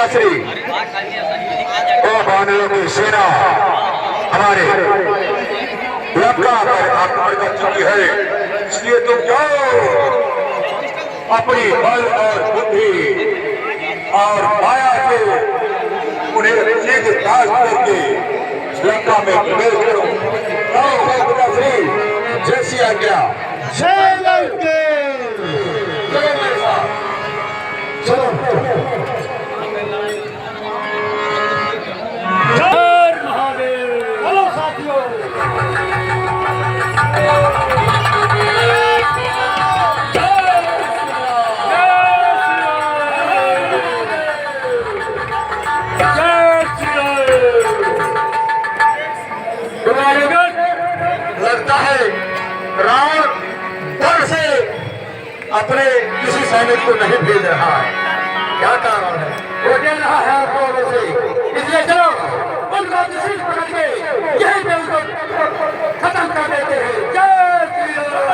पिताश्री और वानरों की सेना हमारे लंका पर आक्रमण कर चुकी है, इसलिए तुम जाओ अपनी बल और बुद्धि और माया से उन्हें शीघ्र नाश करके लंका में प्रवेश करो। पिताश्री जैसी आज्ञा। चलो मेरे साथ, चलो। लगता है रावण डर से अपने किसी सैनिक को नहीं भेज रहा है। क्या कारण है? वो दे रहा है आपको से, इसलिए चलो उनको किसी पकड़ के यही पे उनको खत्म कर देते हैं। जय श्री राम,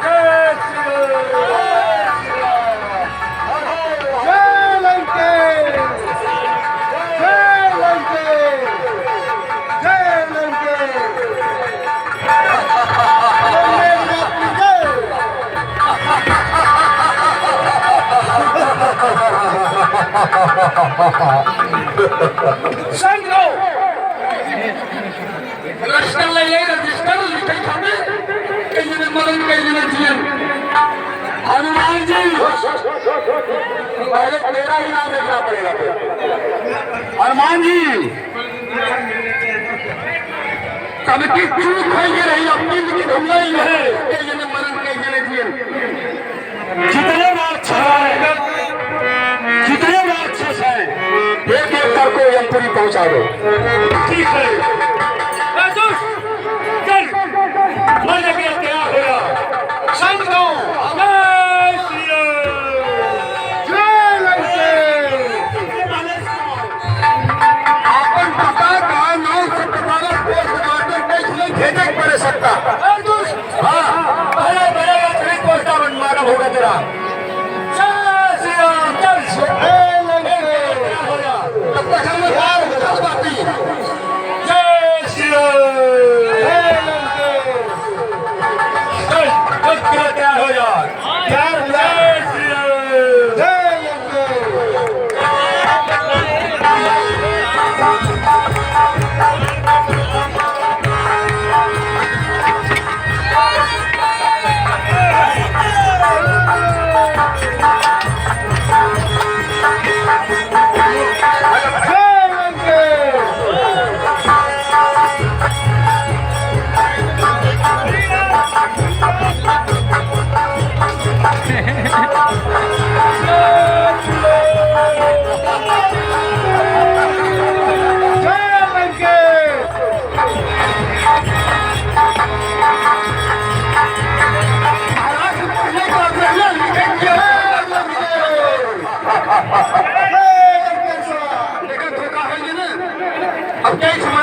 जय श्री राम, जय लंकेश, जय लंकेश, जय Lankesh. Sango! Rashtar laye rajistar लिखे खाने कई जने मरण कई जने जियन। हनुमान जी पहले मेरा ही नाम लिखना पड़ेगा। हनुमान जी कब की चूक है ये रही अपनी की धुमला ही है। कई जने मरण कई जने जियन। जितने राक्षस हैं एक एक करके यमपुरी पहुंचा दो। ठीक है चल मरने के लिए तैयार हो रहा संग दो। अपन पता का नाम से तुम्हारा पोस्टमार्टम कैसे भेजे पड़ सकता। हाँ पहले मेरे पोस्टा बनवाना होगा तेरा। चल